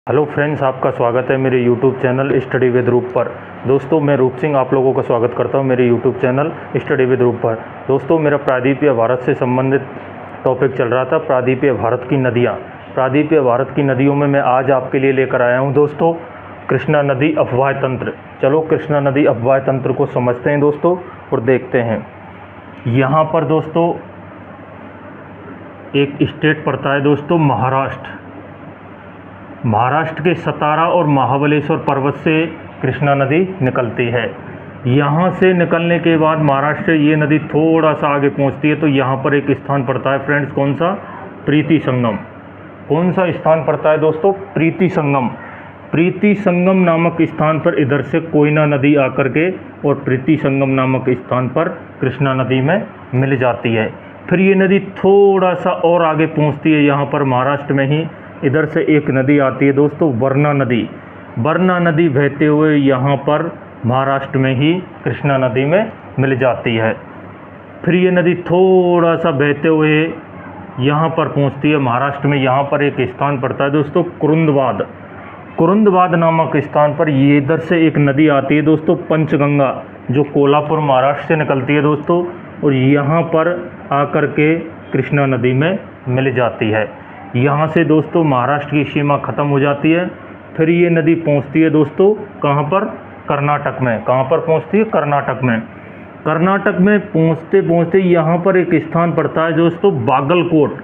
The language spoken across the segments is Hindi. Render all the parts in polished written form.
हेलो फ्रेंड्स, आपका स्वागत है मेरे यूट्यूब चैनल स्टडी विद रूप पर। दोस्तों, मैं रूप सिंह आप लोगों का स्वागत करता हूं मेरे यूट्यूब चैनल स्टडी विद रूप पर। दोस्तों, मेरा प्रायद्वीपीय भारत से संबंधित टॉपिक चल रहा था, प्रायद्वीपीय भारत की नदियां। प्रायद्वीपीय भारत की नदियों में मैं आज आपके लिए लेकर आया हूं दोस्तों कृष्णा नदी अपवाह तंत्र। चलो कृष्णा नदी अपवाह तंत्र को समझते हैं दोस्तों और देखते हैं। यहाँ पर दोस्तों एक स्टेट पड़ता है दोस्तों महाराष्ट्र। महाराष्ट्र के सतारा और महाबलेश्वर पर्वत से कृष्णा नदी निकलती है। यहाँ से निकलने के बाद महाराष्ट्र से ये नदी थोड़ा सा आगे पहुँचती है तो यहाँ पर एक स्थान पड़ता है फ्रेंड्स, कौन सा? प्रीति संगम। कौन सा स्थान पड़ता है दोस्तों? प्रीति संगम। प्रीति संगम नामक स्थान पर इधर से कोयना नदी आकर के और प्रीति संगम नामक स्थान पर कृष्णा नदी में मिल जाती है। फिर ये नदी थोड़ा सा और आगे पहुँचती है, यहाँ पर महाराष्ट्र में ही इधर से एक नदी आती है दोस्तों वरना नदी। वरना नदी बहते हुए यहाँ पर महाराष्ट्र में ही कृष्णा नदी में मिल जाती है। फिर ये नदी थोड़ा सा बहते हुए यहाँ पर पहुँचती है महाराष्ट्र में। यहाँ पर एक स्थान पड़ता है दोस्तों कुरुंदवाद। कुरुंदवाद नामक स्थान पर ये इधर से एक नदी आती है दोस्तों पंचगंगा, जो कोल्हापुर महाराष्ट्र से निकलती है दोस्तों और यहाँ पर आकर के कृष्णा नदी में मिल जाती है। यहाँ से दोस्तों महाराष्ट्र की सीमा ख़त्म हो जाती है। फिर ये नदी पहुँचती है दोस्तों कहाँ पर? कर्नाटक में। कहाँ पर पहुँचती है? कर्नाटक में। कर्नाटक में पहुँचते पहुँचते यहाँ पर एक स्थान पड़ता है दोस्तों बागलकोट,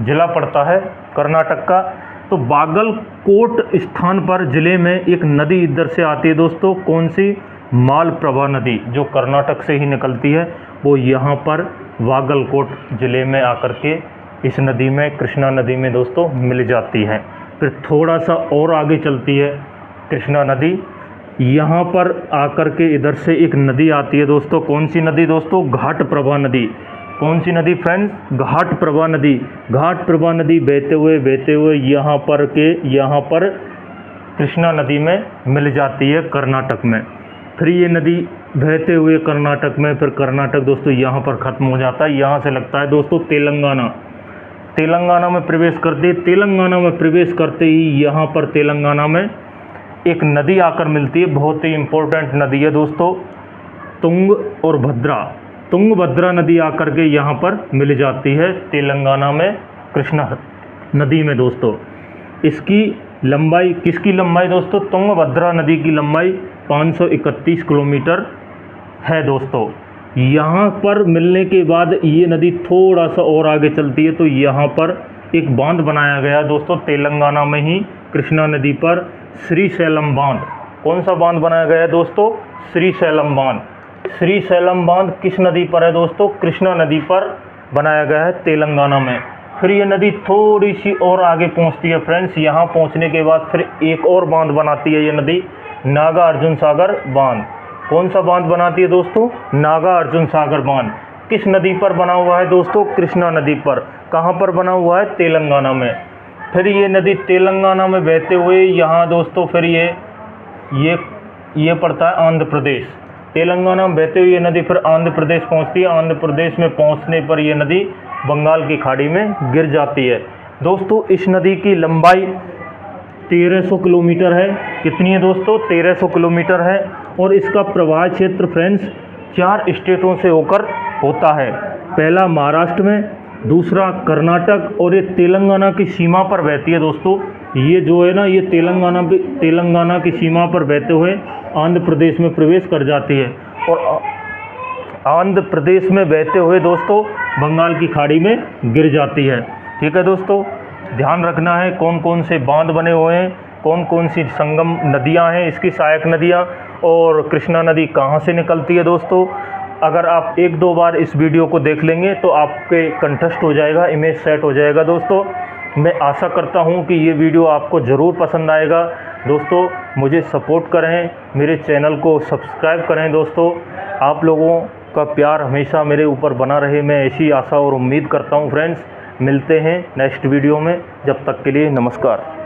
जिला पड़ता है कर्नाटक का। तो बागलकोट स्थान पर ज़िले में एक नदी इधर से आती है दोस्तों, कौन सी? मालप्रभा नदी, जो कर्नाटक से ही निकलती है, वो यहाँ पर बागलकोट ज़िले में आकर के इस नदी में कृष्णा नदी में दोस्तों मिल जाती है। फिर थोड़ा सा और आगे चलती है कृष्णा नदी। यहाँ पर आकर के इधर से एक नदी आती है दोस्तों, कौन सी नदी दोस्तों? घाटप्रभा नदी। कौन सी नदी फ्रेंड्स? घाटप्रभा नदी। घाटप्रभा नदी बहते हुए यहाँ पर कृष्णा नदी में मिल जाती है कर्नाटक में। फिर ये नदी बहते हुए कर्नाटक में, फिर कर्नाटक दोस्तों यहाँ पर ख़त्म हो जाता है। यहाँ से लगता है दोस्तों तेलंगाना। तेलंगाना में प्रवेश करते ही, तेलंगाना में प्रवेश करते ही यहाँ पर तेलंगाना में एक नदी आकर मिलती है, बहुत ही इम्पोर्टेंट नदी है दोस्तों, तुंग और भद्रा। तुंगभद्रा नदी आकर के यहाँ पर मिल जाती है तेलंगाना में कृष्णा नदी में दोस्तों। इसकी लंबाई, किसकी लंबाई दोस्तों? तुंगभद्रा नदी की लंबाई 531 किलोमीटर है दोस्तों। यहाँ पर मिलने के बाद ये नदी थोड़ा सा और आगे चलती है तो यहाँ पर एक बांध बनाया गया दोस्तों तेलंगाना में ही कृष्णा नदी पर, श्रीशैलम बांध। कौन सा बांध बनाया गया है दोस्तों? श्रीशैलम बांध। श्रीशैलम बांध किस नदी पर है दोस्तों? कृष्णा नदी पर बनाया गया है तेलंगाना में। फिर ये नदी थोड़ी सी और आगे पहुँचती है फ्रेंड्स। यहाँ पहुँचने के बाद फिर एक और बांध बनाती है ये नदी, नागा अर्जुन सागर बांध। कौन सा बांध बनाती है दोस्तों? नागा अर्जुन सागर बांध। किस नदी पर बना हुआ है दोस्तों? कृष्णा नदी पर। कहाँ पर बना हुआ है? तेलंगाना में। फिर ये नदी तेलंगाना में बहते हुए यहाँ दोस्तों फिर ये पड़ता है आंध्र प्रदेश। तेलंगाना में बहते हुए ये नदी फिर आंध्र प्रदेश पहुँचती है। आंध्र प्रदेश में पहुँचने पर ये नदी बंगाल की खाड़ी में गिर जाती है दोस्तों। इस नदी की लंबाई 1300 किलोमीटर है। कितनी है दोस्तों? 1300 किलोमीटर है। और इसका प्रवाह क्षेत्र फ्रेंड्स 4 स्टेटों से होकर होता है। पहला महाराष्ट्र में, दूसरा कर्नाटक, और ये तेलंगाना की सीमा पर बहती है दोस्तों। ये जो है ना, ये तेलंगाना की सीमा पर बहते हुए आंध्र प्रदेश में प्रवेश कर जाती है और आंध्र प्रदेश में बहते हुए दोस्तों बंगाल की खाड़ी में गिर जाती है। ठीक है दोस्तों, ध्यान रखना है कौन कौन से बांध बने हुए हैं, कौन कौन सी संगम नदियां हैं, इसकी सहायक नदियां, और कृष्णा नदी कहां से निकलती है दोस्तों। अगर आप 1-2 बार इस वीडियो को देख लेंगे तो आपके कंठस्थ हो जाएगा, इमेज सेट हो जाएगा दोस्तों। मैं आशा करता हूं कि ये वीडियो आपको ज़रूर पसंद आएगा दोस्तों। मुझे सपोर्ट करें, मेरे चैनल को सब्सक्राइब करें दोस्तों। आप लोगों का प्यार हमेशा मेरे ऊपर बना रहे, मैं ऐसी आशा और उम्मीद करता हूं फ्रेंड्स। मिलते हैं नेक्स्ट वीडियो में, जब तक के लिए नमस्कार।